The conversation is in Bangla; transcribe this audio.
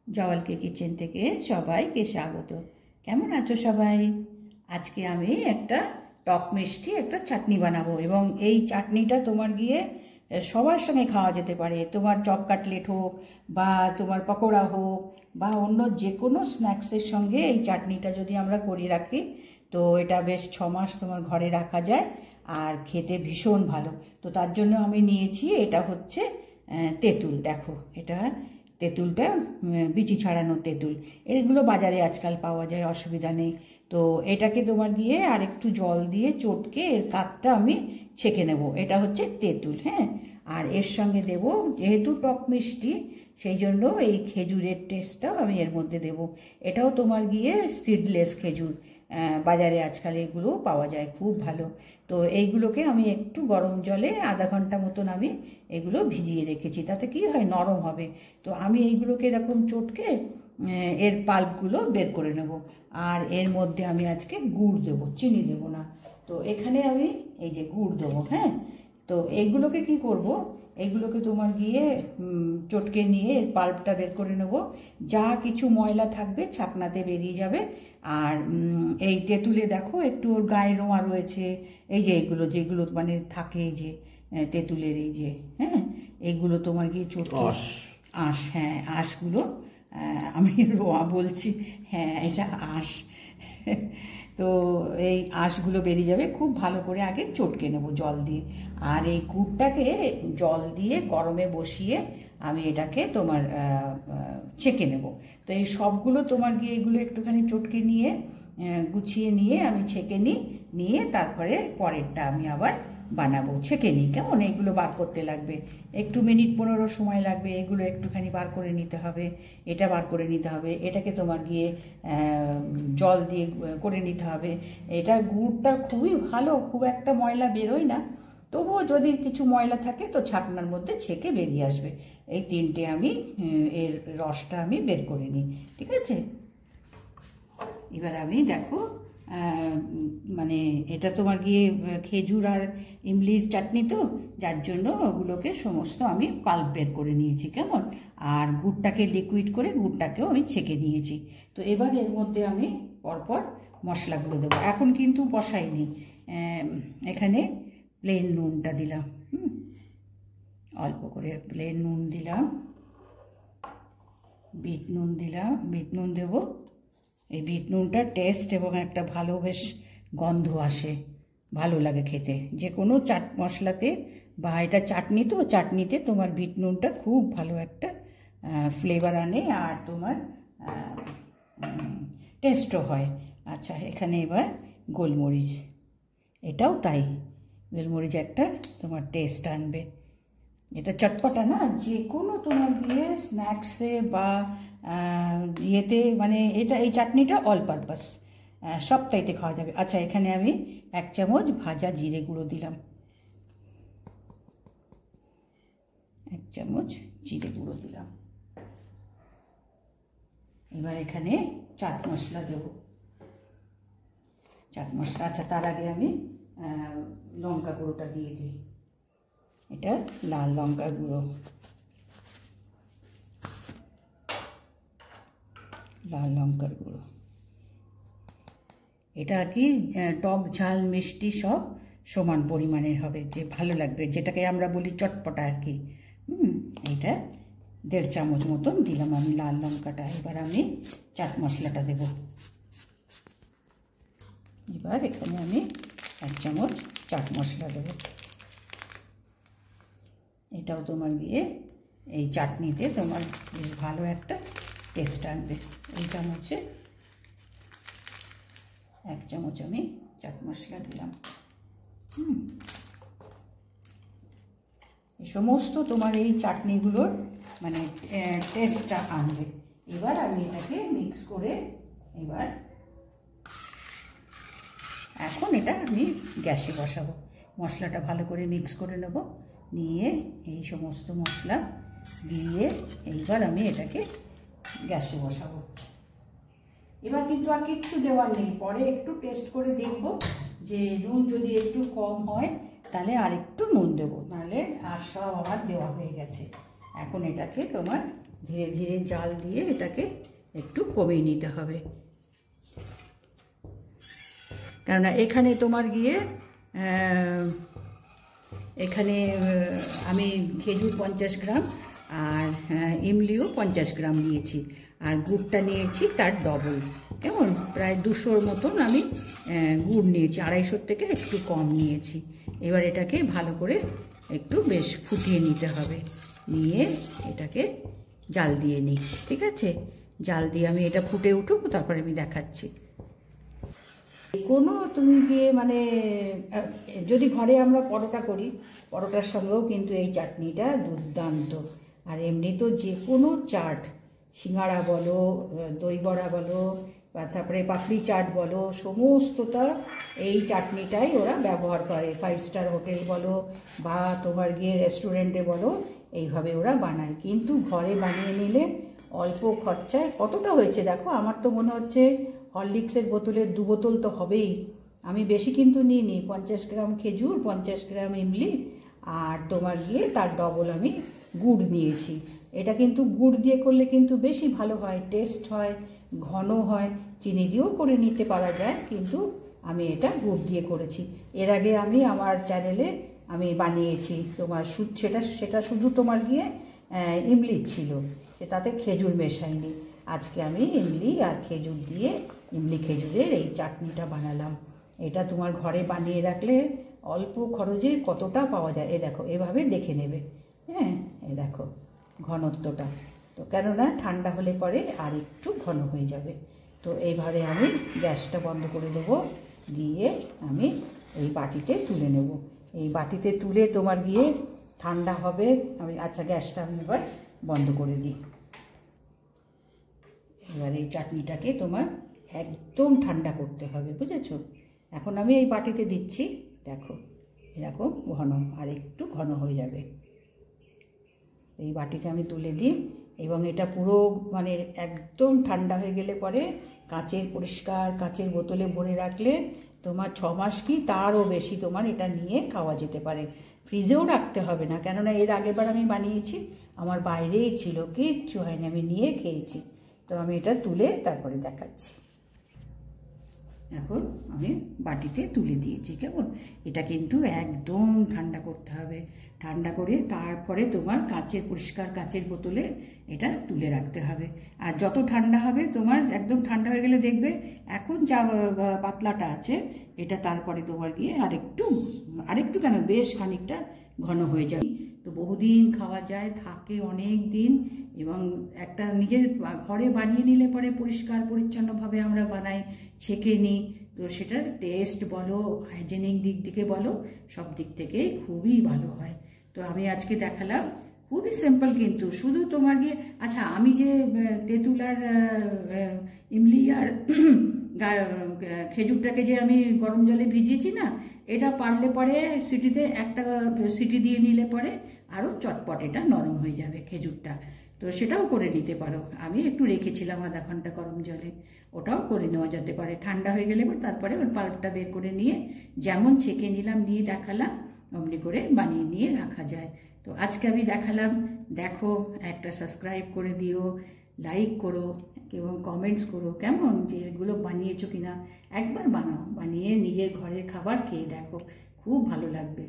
জওয়ালকে কিচেন থেকে সবাইকে স্বাগত। কেমন আছো সবাই? আজকে আমি একটা টক মিষ্টি একটা চাটনি বানাবো এবং এই চাটনিটা তোমার গিয়ে সবার সঙ্গে খাওয়া যেতে পারে। তোমার চপ কাটলেট হোক বা তোমার পকোড়া হোক বা অন্য যে কোনো স্ন্যাক্সের সঙ্গে এই চাটনিটা যদি আমরা করে রাখি তো এটা বেশ 6 মাস তোমার ঘরে রাখা যায় আর খেতে ভীষণ ভালো। তো তার জন্য আমি নিয়েছি, এটা হচ্ছে তেঁতুল। দেখো, এটা তেঁতুলটা বিচি ছাড়ানো তেঁতুল। এগুলো বাজারে আজকাল পাওয়া যায়, অসুবিধা নেই। তো এটাকে তোমার গিয়ে আর একটু জল দিয়ে চটকে এর কাঠটা আমি ছেঁকে নেব। এটা হচ্ছে তেঁতুল, হ্যাঁ। আর এর সঙ্গে দেব, যেহেতু টক মিষ্টি সেই জন্য এই খেজুরের টেস্টটাও আমি এর মধ্যে দেব। এটাও তোমার গিয়ে সিডলেস খেজুর, বাজারে আজকাল এগুলো পাওয়া যায়, খুব ভালো। তো এইগুলোকে আমি একটু গরম জলে আধা ঘন্টা মতন আমি এগুলো ভিজিয়ে রেখেছি, তাতে কি হয়, নরম হবে। তো আমি এইগুলোকে এরকম চটকে এর পাল্পগুলো বের করে নেব। আর এর মধ্যে আমি আজকে গুড় দেবো, চিনি দেবো না। তো এখানে আমি এই যে গুড় দেবো, হ্যাঁ। তো এইগুলোকে কি করব, এইগুলোকে তোমার গিয়ে চটকে নিয়ে এর পাল্পটা বের করে নেব। যা কিছু ময়লা থাকবে ছাকনাতে বেরিয়ে যাবে। আর এই তেঁতুলে দেখো একটু ওর গায়ে রোঁয়া রয়েছে, এই যে এইগুলো যেগুলো মানে থাকে, এই যে তেঁতুলের এই যে, হ্যাঁ, এইগুলো তোমার গিয়ে চটকে আঁশ, হ্যাঁ, আঁশগুলো, আমি রোঁয়া বলছি, হ্যাঁ এটা আঁশ। তো এই আঁশগুলো বেরিয়ে যাবে, খুব ভালো করে আগে চটকে নেব জল দিয়ে। আর এই গুড়টাকে জল দিয়ে গরমে বসিয়ে আমি এটাকে তোমার ছেঁকে নেব। তো এই সবগুলো তোমার গিয়ে এগুলো একটুখানি চটকে নিয়ে গুছিয়ে নিয়ে আমি ছেঁকে নিয়ে তারপরে পরেরটা আমি আবার বানাবো। ছেঁকে নিই, কেমন, এইগুলো বার করতে লাগবে একটু মিনিট 15 সময় লাগবে। এগুলো একটুখানি বার করে নিতে হবে, এটা বার করে নিতে হবে, এটাকে তোমার গিয়ে জল দিয়ে করে নিতে হবে। এটা গুড়টা খুবই ভালো, খুব একটা ময়লা বেরোয় না, তবুও যদি কিছু ময়লা থাকে তো ছাকনার মধ্যে ছেঁকে বেরিয়ে আসবে। এই তিনটে আমি এর রসটা আমি বের করে নিই, ঠিক আছে। এবার আমি দেখো, মানে এটা তোমার গিয়ে খেজুর আর ইমলির চাটনি, তো যার জন্য ওগুলোকে সমস্ত আমি পাল্প বের করে নিয়েছি, কেমন। আর গুড়টাকে লিকুইড করে গুড়টাকেও আমি ছেঁকে নিয়েছি। তো এবার এর মধ্যে আমি পরপর মশলাগুলো দেবো। এখন কিন্তু বসাইনি, এখানে প্লেন নুনটা দিলাম, অল্প করে প্লেন নুন দিলাম, বিট নুন দিলাম, বিট নুন দেবো। এই বিট নুনটার টেস্ট এবং একটা ভালো বেশ গন্ধ আসে, ভালো লাগে খেতে যে কোনো চাট মশলাতে, বা এটা চাটনি, তো চাটনিতে তোমার বিট নুনটা খুব ভালো একটা ফ্লেভার আনে আর তোমার টেস্টও হয়। আচ্ছা, এখানে এবার গোলমরিচ, এটাও তাই, গোলমরিচ একটা তোমার টেস্ট আনবে। এটা চটপটা না, যে কোনো তোমার গিয়ে স্ন্যাক্সে বা ইয়েতে, মানে এটা এই চাটনিটা অল পারপাস, সবটাইতে খাওয়া যাবে। আচ্ছা, এখানে আমি 1 চামচ ভাজা জিরে গুঁড়ো দিলাম, 1 চামচ জিরে গুঁড়ো দিলাম। এবার এখানে চাট মশলা দেব, চাট মশলা। আচ্ছা, তার আগে আমি লঙ্কা গুঁড়োটা দিয়ে দিই। এটা লাল লঙ্কার গুঁড়ো, লাল লঙ্কার গুঁড়ো। এটা আর কি টক ঝাল মিষ্টি সব সমান পরিমাণের হবে, যে ভালো লাগবে, যেটাকে আমরা বলি চটপটা আর কি। এইটা 1.5 চামচ মতন দিলাম আমি লাল লঙ্কাটা। এবার আমি চাট মশলাটা দেব। এবার এখানে আমি 1 চামচ চাট মশলা দেব। এটাও তোমার গিয়ে এই চাটনিতে তোমার বেশ ভালো একটা টেস্ট আনবে। এই চামচে 1 চামচ আমি চাট মশলা দিলাম। এই সমস্ত তোমার এই চাটনিগুলোর মানে টেস্টটা আনবে। এবার আমি এটাকে মিক্স করে, এবার এখন এটা আমি গ্যাসে বসাবো। মশলাটা ভালো করে মিক্স করে নেব, নিয়ে এই সমস্ত মশলা দিয়ে এইবার আমি এটাকে গ্যাসে বসাবো। এবার কিন্তু আর কিচ্ছু দেওয়ার নেই, পরে একটু টেস্ট করে দেখব যে নুন যদি একটু কম হয় তাহলে আর একটু নুন দেবো, নাহলে আর সব আমার দেওয়া হয়ে গেছে। এখন এটাকে তোমার ধীরে ধীরে জাল দিয়ে এটাকে একটু কমিয়ে নিতে হবে, কেননা এখানে তোমার গিয়ে এখানে আমি খেজুর 50 গ্রাম আর ইমলিও 50 গ্রাম নিয়েছি, আর গুড়টা নিয়েছি তার ডবল, কেমন প্রায় 200 মতন আমি গুড় নিয়েছি, 250 থেকে একটু কম নিয়েছি। এবার এটাকে ভালো করে একটু বেশ ফুটিয়ে নিতে হবে, নিয়ে এটাকে জাল দিয়ে নিই। ঠিক আছে, জাল দিয়ে আমি এটা ফুটে উঠুক, তারপরে আমি দেখাচ্ছি। কোনো তুমি গিয়ে মানে যদি ঘরে আমরা পরোটা করি, পরোটার সঙ্গেও কিন্তু এই চাটনিটা দুর্দান্ত। আর এমনি তো যে কোনো চাট, সিঙ্গাড়া বলো, দই বড়া বলো, বা তারপরে পাপড়ি চাট বলো, সমস্তটা এই চাটনিটাই ওরা ব্যবহার করে। 5 স্টার হোটেল বলো বা তোমার গিয়ে রেস্টুরেন্টে বলো, এইভাবে ওরা বানায়। কিন্তু ঘরে বানিয়ে নিলে অল্প খরচায় কতটা হয়েছে দেখো। আমার তো মনে হচ্ছে হরলিক্সের বোতলের 2 বোতল তো হবেই। আমি বেশি কিন্তু নিইনি, 50 গ্রাম খেজুর, 50 গ্রাম ইমলি, আর তোমার গিয়ে তার ডবল আমি গুড় নিয়েছি। এটা কিন্তু গুড় দিয়ে করলে কিন্তু বেশি ভালো হয়, টেস্ট হয়, ঘন হয়। চিনি দিয়েও করে নিতে পারা যায়, কিন্তু আমি এটা গুড় দিয়ে করেছি। এর আগে আমি আমার চ্যানেলে আমি বানিয়েছি তোমার সেটা শুধু তোমার গিয়ে ইমলি ছিল, সেটাতে খেজুর মেশাইনি। আজকে আমি ইমলি আর খেজুর দিয়ে ইমলি খেজুরের এই চাটনিটা বানালাম। এটা তোমার ঘরে বানিয়ে রাখলে অল্প খরচে কতটা পাওয়া যায়। এ দেখো, এভাবে দেখে নেবে, হ্যাঁ, এ দেখো ঘনত্বটা। তো কেননা ঠান্ডা হলে পরে আর একটু ঘন হয়ে যাবে। তো এইভাবে আমি গ্যাসটা বন্ধ করে দেবো, দিয়ে আমি এই বাটিতে তুলে নেব। এই বাটিতে তুলে তোমার গিয়ে ঠান্ডা হবে। আচ্ছা, গ্যাসটা আমি এবার বন্ধ করে দিই। এবার এই চাটনিটাকে তোমার একদম ঠান্ডা করতে হবে, বুঝেছো? এখন আমি এই বাটিতে দিচ্ছি, দেখো এরকম ঘন, আর একটু ঘন হয়ে যাবে। এই বাটিতে আমি তুলে দিই, এবং এটা পুরো মানে একদম ঠান্ডা হয়ে গেলে পরে পরিষ্কার কাচের বোতলে ভরে রাখলে তোমার 6 মাস কি তারও বেশি তোমার এটা নিয়ে খাওয়া যেতে পারে। ফ্রিজেও রাখতে হবে না, কেননা এর আগেরবার আমি বানিয়েছি, আমার বাইরেই ছিল, কিচ্ছু হয়নি, আমি নিয়ে খেয়েছি। তো আমি এটা তুলে তারপরে দেখাচ্ছি। এখন আমি বাটিতে তুলে দিয়েছি, কেমন? এটা কিন্তু একদম ঠান্ডা করতে হবে। ঠান্ডা করে তারপরে তোমার পরিষ্কার কাচের বোতলে এটা তুলে রাখতে হবে। আর যত ঠান্ডা হবে তোমার, একদম ঠান্ডা হয়ে গেলে দেখবে এখন যা পাতলাটা আছে এটা তারপরে তোমার গিয়ে আরেকটু কেন, বেশ খানিকটা ঘন হয়ে যাবে। তো বহুদিন খাওয়া যায়, থাকে অনেক দিন, এবং একটা নিজের ঘরে বানিয়ে নিলে পরে পরিষ্কার পরিচ্ছন্নভাবে আমরা বানাই, ছেঁকে নিই, তো সেটার টেস্ট বলো, হাইজেনিক দিক থেকে বলো, সব দিক থেকে খুবই ভালো হয়। তো আমি আজকে দেখালাম, খুবই সিম্পল কিন্তু, শুধু তোমার গিয়ে আচ্ছা আমি যে তেঁতুল আর ইমলি আর খেজুরটাকে যে আমি গরম জলে ভিজিয়েছি না, এটা পারলে পরে একটা সিটি দিয়ে নিলে পরে আরও চটপট এটা নরম হয়ে যাবে খেজুরটা। তো সেটাও করে নিতে পারো। আমি একটু রেখেছিলাম আধা ঘন্টা গরম জলে, ওটাও করে নেওয়া যেতে পারে। ঠান্ডা হয়ে গেলে তারপরে ওর পাল্পটা বের করে নিয়ে যেমন ছেঁকে নিলাম, নিয়ে দেখালাম, অমনি করে বানিয়ে নিয়ে রাখা যায়। তো আজকে আমি দেখালাম, দেখো, একটা সাবস্ক্রাইব করে দিও, লাইক করো এবং কমেন্টস করো কেমন, যে এগুলো বানিয়েছো কিনা। একবার বানিয়ে নিজের ঘরের খাবার খেয়ে দেখো, খুব ভালো লাগবে।